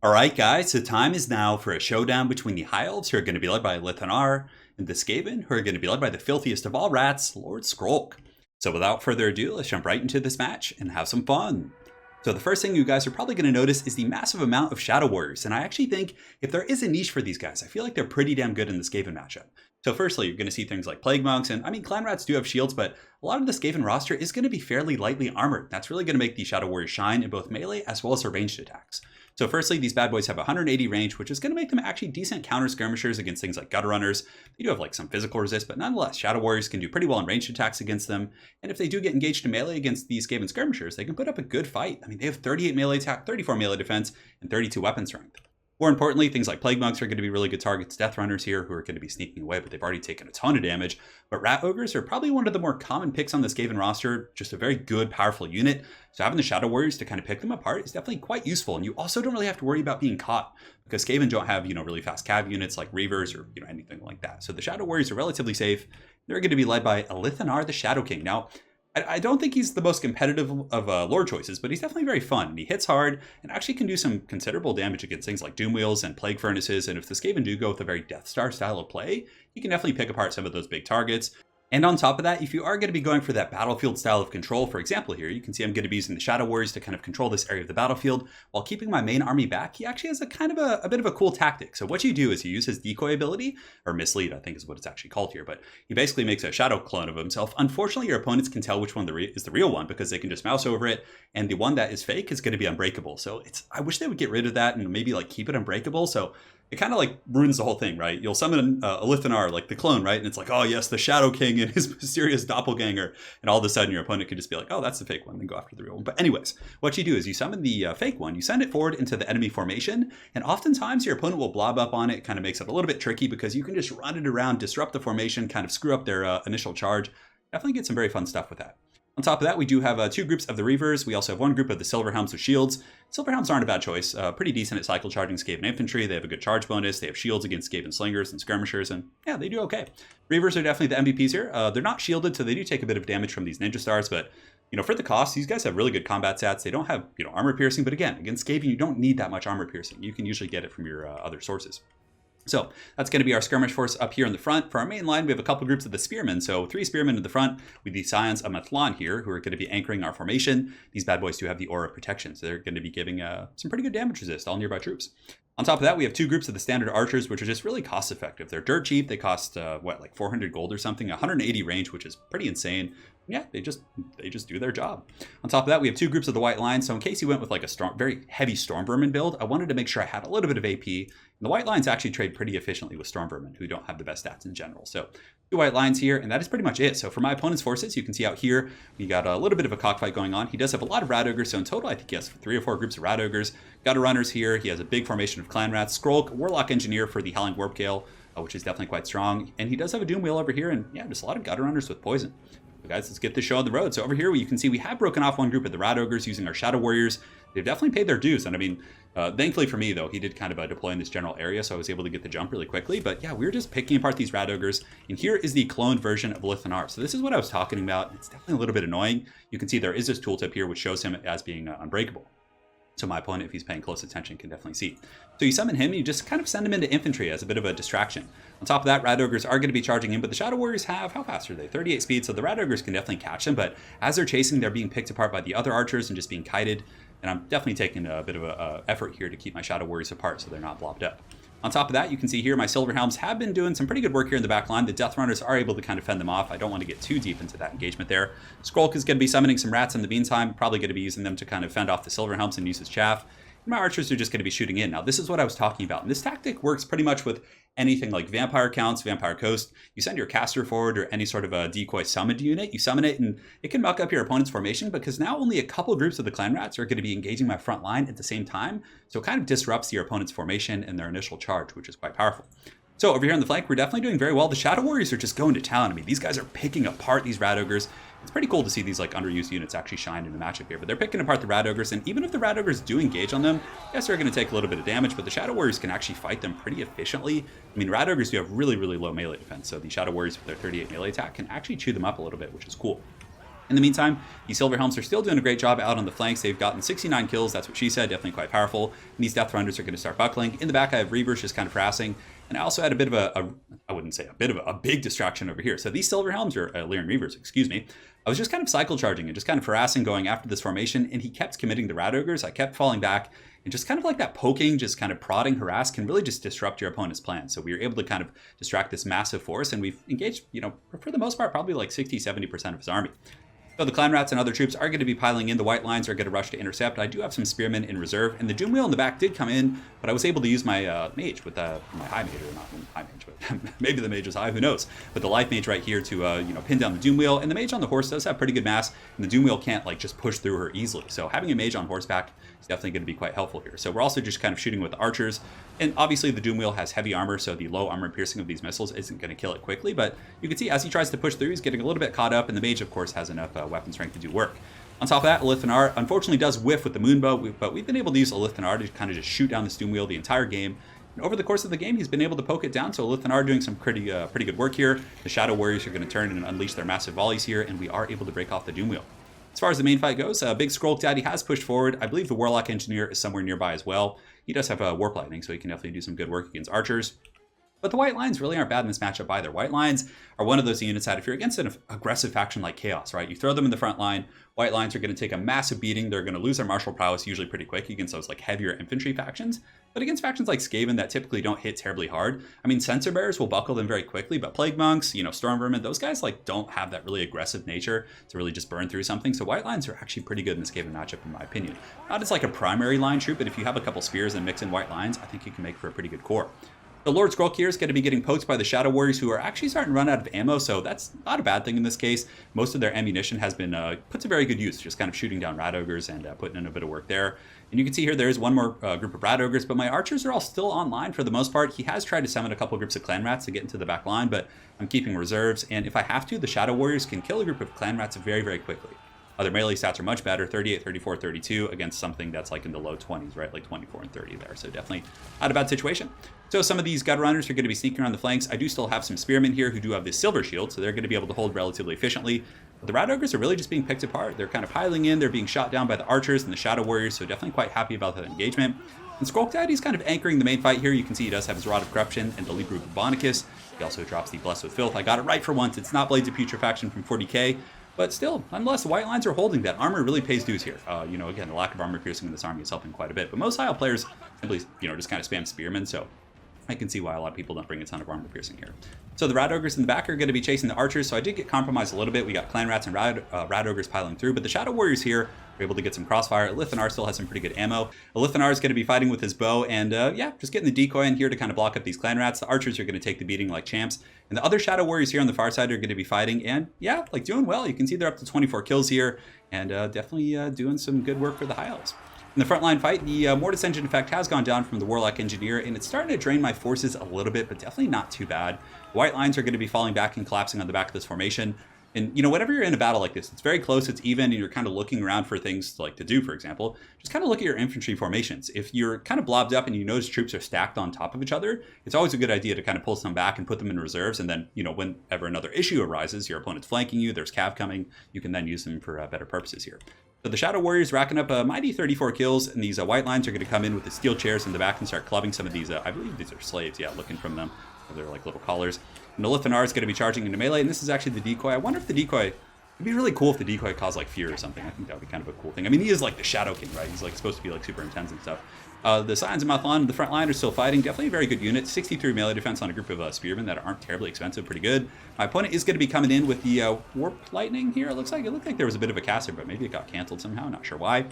Alright guys, so time is now for a showdown between the High Elves, who are going to be led by Lithanar, and the Skaven, who are going to be led by the filthiest of all rats, Lord Skrolk. So without further ado, let's jump right into this match and have some fun. So the first thing you guys are probably going to notice is the massive amount of Shadow Warriors, and I actually think if there is a niche for these guys, I feel like they're pretty damn good in the Skaven matchup. So firstly, you're going to see things like Plague Monks, and I mean, Clan Rats do have shields, but a lot of the Skaven roster is going to be fairly lightly armored. That's really going to make the Shadow Warriors shine in both melee as well as their ranged attacks. So firstly, these bad boys have 180 range, which is going to make them actually decent counter skirmishers against things like Gutter Runners. They do have like some physical resist, but nonetheless, Shadow Warriors can do pretty well in ranged attacks against them. And if they do get engaged in melee against these Skaven skirmishers, they can put up a good fight. I mean, they have 38 melee attack, 34 melee defense, and 32 weapon strength. More importantly, things like Plague Monks are going to be really good targets. Death Runners here who are going to be sneaking away, but they've already taken a ton of damage. But Rat Ogres are probably one of the more common picks on this Skaven roster. Just a very good, powerful unit. So having the Shadow Warriors to kind of pick them apart is definitely quite useful. And you also don't really have to worry about being caught because Skaven don't have, really fast cav units like Reavers or, anything like that. So the Shadow Warriors are relatively safe. They're going to be led by Lithanar, the Shadow King. Now, I don't think he's the most competitive of lore choices, but he's definitely very fun. And he hits hard and actually can do some considerable damage against things like Doom Wheels and Plague Furnaces. And if the Skaven do go with a very Death Star style of play, he can definitely pick apart some of those big targets. And on top of that, if you are going to be going for that battlefield style of control, for example here, you can see I'm going to be using the Shadow Warriors to kind of control this area of the battlefield while keeping my main army back. He actually has a kind of a bit of a cool tactic. So what you do is you use his decoy ability, or mislead, I think is what it's actually called here, but he basically makes a shadow clone of himself. Unfortunately, your opponents can tell which one is the real one because they can just mouse over it, and the one that is fake is going to be unbreakable. So I wish they would get rid of that and maybe like keep it unbreakable. So it kind of like ruins the whole thing, right? You'll summon a Lithanar, like the clone, right? And it's like, oh yes, the Shadow King and his mysterious doppelganger. And all of a sudden your opponent could just be like, oh, that's the fake one, then go after the real one. But anyways, what you do is you summon the fake one, you send it forward into the enemy formation, and oftentimes your opponent will blob up on it. It kind of makes it a little bit tricky because you can just run it around, disrupt the formation, kind of screw up their initial charge. Definitely get some very fun stuff with that. On top of that, we do have two groups of the Reavers. We also have one group of the Silverhelms with shields. Silverhelms aren't a bad choice. Pretty decent at cycle charging Skaven infantry. They have a good charge bonus. They have shields against Skaven slingers and skirmishers, and yeah, they do okay. Reavers are definitely the MVPs here. They're not shielded, so they do take a bit of damage from these ninja stars, but for the cost, these guys have really good combat stats. They don't have armor piercing, but again, against Skaven, you don't need that much armor piercing. You can usually get it from your other sources. So that's going to be our skirmish force up here in the front. For our main line, we have a couple groups of the spearmen. So 3 spearmen in the front with the Scions of Mathlan here, who are going to be anchoring our formation. These bad boys do have the Aura of Protection, so they're going to be giving some pretty good damage resist all nearby troops. On top of that, we have 2 groups of the standard archers, which are just really cost effective. They're dirt cheap. They cost, like 400 gold or something, 180 range, which is pretty insane. Yeah, they just do their job. On top of that, we have 2 groups of the white line. So in case you went with like a very heavy storm vermin build, I wanted to make sure I had a little bit of AP. And the white lines actually trade pretty efficiently with storm vermin, who don't have the best stats in general. So 2 white lines here, and that is pretty much it. So for my opponent's forces, you can see out here, we got a little bit of a cockfight going on. He does have a lot of rat ogres, so in total, I think he has 3 or 4 groups of rat ogres. Gutter runners here. He has a big formation of clan rats. Skrolk, warlock engineer for the Howling Warpgale, which is definitely quite strong. And he does have a doom wheel over here, and yeah, just a lot of gutter runners with poison. So guys, let's get this show on the road. So over here, you can see we have broken off one group of the Rat Ogres using our Shadow Warriors. They've definitely paid their dues. And I mean, thankfully for me, though, he did kind of deploy in this general area, so I was able to get the jump really quickly. But yeah, we're just picking apart these Rat Ogres. And here is the cloned version of Lithanar. So this is what I was talking about. It's definitely a little bit annoying. You can see there is this tooltip here, which shows him as being unbreakable. So my opponent, if he's paying close attention, can definitely see. So you summon him, you just kind of send him into infantry as a bit of a distraction. On top of that, Rat Ogres are going to be charging in, but the Shadow Warriors have, how fast are they? 38 speed, so the Rat Ogres can definitely catch them, but as they're chasing, they're being picked apart by the other archers and just being kited. And I'm definitely taking a bit of a effort here to keep my Shadow Warriors apart so they're not blobbed up. On top of that, you can see here my Silverhelms have been doing some pretty good work here in the back line. The Death Runners are able to kind of fend them off. I don't want to get too deep into that engagement there. Skrolk is going to be summoning some rats in the meantime, probably going to be using them to kind of fend off the Silverhelms and use his chaff. And my archers are just going to be shooting in. Now, this is what I was talking about. And this tactic works pretty much with anything like Vampire Counts, Vampire Coast. You send your caster forward or any sort of a decoy summoned unit. You summon it and it can muck up your opponent's formation because now only a couple groups of the clan rats are going to be engaging my front line at the same time. So it kind of disrupts your opponent's formation and their initial charge, which is quite powerful. So over here on the flank, we're definitely doing very well. The Shadow Warriors are just going to town. I mean, these guys are picking apart these Rat Ogres. It's pretty cool to see these like underused units actually shine in the matchup here, but they're picking apart the Rat Ogres, and even if the Rat Ogres do engage on them, yes, they're going to take a little bit of damage, but the Shadow Warriors can actually fight them pretty efficiently. I mean, Rat Ogres do have really, really low melee defense, so the Shadow Warriors with their 38 melee attack can actually chew them up a little bit, which is cool. In the meantime, the Silver Helms are still doing a great job out on the flanks. They've gotten 69 kills, that's what she said, definitely quite powerful. And these Death Runners are going to start buckling. In the back, I have Reavers just kind of harassing. And I also had a bit of I wouldn't say a bit of a big distraction over here. So these Silver Helms, or Lyran Reavers, excuse me, I was just kind of cycle charging and just kind of harassing going after this formation, and he kept committing the Rat Ogres. I kept falling back, and just kind of like that poking, just kind of prodding, harass can really just disrupt your opponent's plan. So we were able to kind of distract this massive force, and we've engaged, for the most part, probably like 60-70% of his army. So the Clan Rats and other troops are going to be piling in. The White Lines are going to rush to intercept. I do have some Spearmen in reserve, and the Doom Wheel in the back did come in, but I was able to use my Mage with my High Mage, or not High Mage, but maybe the Mage was high, who knows. But the Life Mage right here to pin down the Doom Wheel, and the Mage on the horse does have pretty good mass, and the Doom Wheel can't like just push through her easily. So having a Mage on horseback is definitely going to be quite helpful here. So we're also just kind of shooting with the archers, and obviously the Doom Wheel has heavy armor, so the low armor piercing of these missiles isn't going to kill it quickly, but you can see as he tries to push through, he's getting a little bit caught up, and the Mage, of course, has enough weapon strength to do work. On top of that, Elithanar unfortunately does whiff with the Moonbow, but we've been able to use Elithanar to kind of just shoot down this Doom Wheel the entire game. And over the course of the game, he's been able to poke it down, so Elithanar doing some pretty good work here. The Shadow Warriors are going to turn and unleash their massive volleys here, and we are able to break off the Doom Wheel. As far as the main fight goes, Big Skrulk Daddy has pushed forward. I believe the Warlock Engineer is somewhere nearby as well. He does have Warp Lightning, so he can definitely do some good work against archers. But the White Lions really aren't bad in this matchup either. White Lions are one of those units that if you're against an aggressive faction like Chaos, right, you throw them in the front line, White Lions are going to take a massive beating. They're going to lose their martial prowess usually pretty quick against those like heavier infantry factions. But against factions like Skaven that typically don't hit terribly hard, I mean, Censer Bearers will buckle them very quickly, but Plague Monks, Storm Vermin, those guys like don't have that really aggressive nature to really just burn through something. So White Lions are actually pretty good in this Skaven matchup in my opinion. Not as like a primary line troop, but if you have a couple spears and mix in White Lions, I think you can make for a pretty good core. The Lord Skrulk here is going to be getting poked by the Shadow Warriors, who are actually starting to run out of ammo, so that's not a bad thing in this case. Most of their ammunition has been put to very good use, just kind of shooting down Rat Ogres and putting in a bit of work there. And you can see here there is one more group of Rat Ogres, but my archers are all still online for the most part. He has tried to summon a couple groups of Clan Rats to get into the back line, but I'm keeping reserves, and if I have to, the Shadow Warriors can kill a group of Clan Rats very, very quickly. Their melee stats are much better, 38, 34, 32, against something that's like in the low 20s, right? Like 24 and 30 there. So definitely not a bad situation. So some of these Gut Runners are going to be sneaking around the flanks. I do still have some Spearmen here who do have this Silver Shield, so they're going to be able to hold relatively efficiently. But the Rat Ogres are really just being picked apart. They're kind of piling in. They're being shot down by the Archers and the Shadow Warriors, so definitely quite happy about that engagement. And Skrulk Daddy's kind of anchoring the main fight here. You can see he does have his Rod of Corruption and the Libra Bonicus. He also drops the Blessed with Filth. I got it right for once. It's not Blades of Putrefaction from 40k. But still, nonetheless, the White Lines are holding that. Armor really pays dues here. Again, the lack of armor piercing in this army is helping quite a bit. But most High Elf players simply, just kind of spam Spearmen, so I can see why a lot of people don't bring a ton of armor piercing here. So the Rat Ogres in the back are going to be chasing the Archers, so I did get compromised a little bit. We got Clan Rats and Rat Ogres piling through, but the Shadow Warriors here are able to get some crossfire. Elithanar still has some pretty good ammo. Elithanar is going to be fighting with his bow, and just getting the decoy in here to kind of block up these Clan Rats. The Archers are going to take the beating like champs. And the other Shadow Warriors here on the far side are going to be fighting, and doing well. You can see they're up to 24 kills here, and definitely doing some good work for the High Elves. In the frontline fight, the Mortis Engine effect has gone down from the Warlock Engineer, and it's starting to drain my forces a little bit, but definitely not too bad. White Lines are going to be falling back and collapsing on the back of this formation. And, whenever you're in a battle like this, it's very close, it's even, and you're kind of looking around for things like to do, for example. Just kind of look at your infantry formations. If you're kind of blobbed up and you notice troops are stacked on top of each other, it's always a good idea to kind of pull some back and put them in reserves. And then, whenever another issue arises, your opponent's flanking you, there's cav coming, you can then use them for better purposes here. So the Shadow Warriors racking up a mighty 34 kills, and these White Lines are going to come in with the steel chairs in the back and start clubbing some of these, I believe these are slaves, looking from them. They're like little collars. And Elithanar is going to be charging into melee, and this is actually the decoy. I wonder if the decoy... It'd be really cool if the decoy caused like fear or something. I think that would be kind of a cool thing. I mean, he is like the Shadow King, right? He's like supposed to be like super intense and stuff. The Scions of Mathlon in the front line are still fighting. Definitely a very good unit. 63 melee defense on a group of Spearmen that aren't terribly expensive. Pretty good. My opponent is going to be coming in with the Warp Lightning here. It looked like there was a bit of a caster, but maybe it got canceled somehow. Not sure why.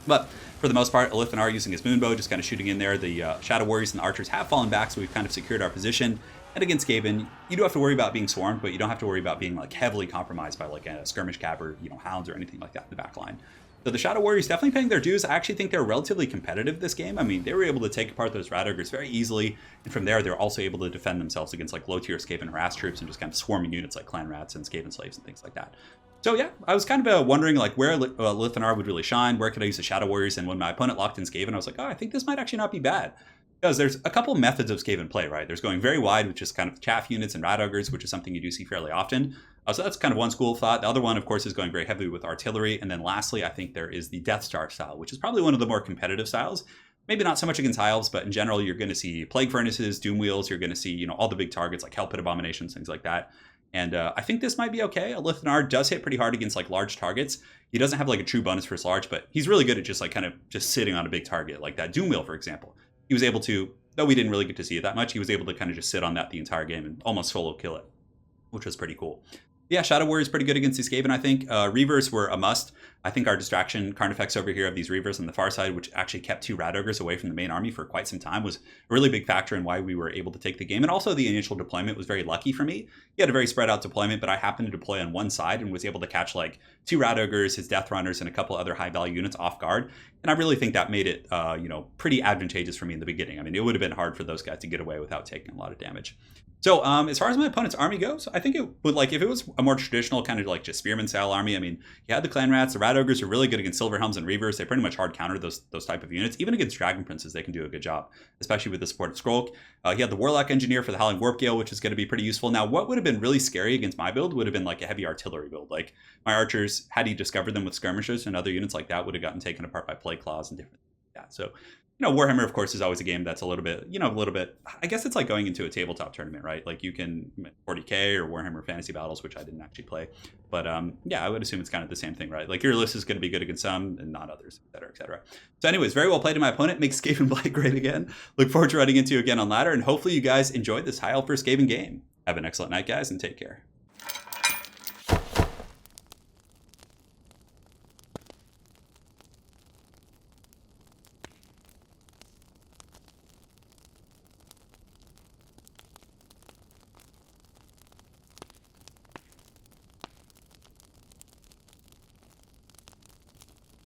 But for the most part, Elithanar using his Moonbow, just kind of shooting in there. The Shadow Warriors and the Archers have fallen back, so we've kind of secured our position. And against Skaven, you do have to worry about being swarmed, but you don't have to worry about being like heavily compromised by like a skirmish cab or hounds or anything like that in the back line. So the Shadow Warriors definitely paying their dues. I actually think they're relatively competitive this game. I mean, they were able to take apart those Rat Ogres very easily, and from there they're also able to defend themselves against like low-tier Skaven harass troops and just kind of swarming units like Clan Rats and Skaven slaves and things like that. So I was kind of wondering like where Elithanar would really shine, where could I use the Shadow Warriors, and when my opponent locked in Skaven, I was like, I think this might actually not be bad. Because there's a couple methods of Skaven play, right? There's going very wide, which is kind of chaff units and Rat Ogres, which is something you do see fairly often. So that's kind of one school of thought. The other one, of course, is going very heavily with artillery. And then lastly, I think there is the Death Star style, which is probably one of the more competitive styles. Maybe not so much against high elves, but in general, you're going to see plague furnaces, doom wheels. You're going to see, all the big targets like hell pit abominations, things like that. And I think this might be okay. Lithanar does hit pretty hard against like large targets. He doesn't have like a true bonus for his large, but he's really good at just like kind of just sitting on a big target, like that doom wheel, for example. He was able to, though we didn't really get to see it that much, he was able to kind of just sit on that the entire game and almost solo kill it, which was pretty cool. Yeah, Shadow Warrior is pretty good against these Skaven, I think. Reavers were a must. I think our distraction Carnifex over here of these Reavers on the far side, which actually kept 2 Rat Ogres away from the main army for quite some time, was a really big factor in why we were able to take the game. And also the initial deployment was very lucky for me. He had a very spread out deployment, but I happened to deploy on one side and was able to catch like 2 Rat Ogres, his Death Runners, and a couple other high value units off guard. And I really think that made it, pretty advantageous for me in the beginning. I mean, it would have been hard for those guys to get away without taking a lot of damage. So as far as my opponent's army goes, I think it would, like, if it was a more traditional kind of like just spearman style army, I mean, you had the clan rats, the rat ogres are really good against silver helms and reavers. They pretty much hard counter those type of units. Even against dragon princes, they can do a good job, especially with the supported Skrulk. He had the warlock engineer for the howling warp gale, which is going to be pretty useful. Now, what would have been really scary against my build would have been like a heavy artillery build. Like my archers, had he discovered them with skirmishers and other units like that, would have gotten taken apart by plague claws and different things like that. So Warhammer, of course, is always a game that's a little bit, I guess it's like going into a tabletop tournament, right? Like you can 40K or Warhammer Fantasy Battles, which I didn't actually play. But I would assume it's kind of the same thing, right? Like your list is going to be good against some and not others, et cetera, et cetera. So anyways, very well played to my opponent. Makes Skaven Blight great again. Look forward to running into you again on ladder. And hopefully you guys enjoyed this High Elf vs. Skaven game. Have an excellent night, guys, and take care.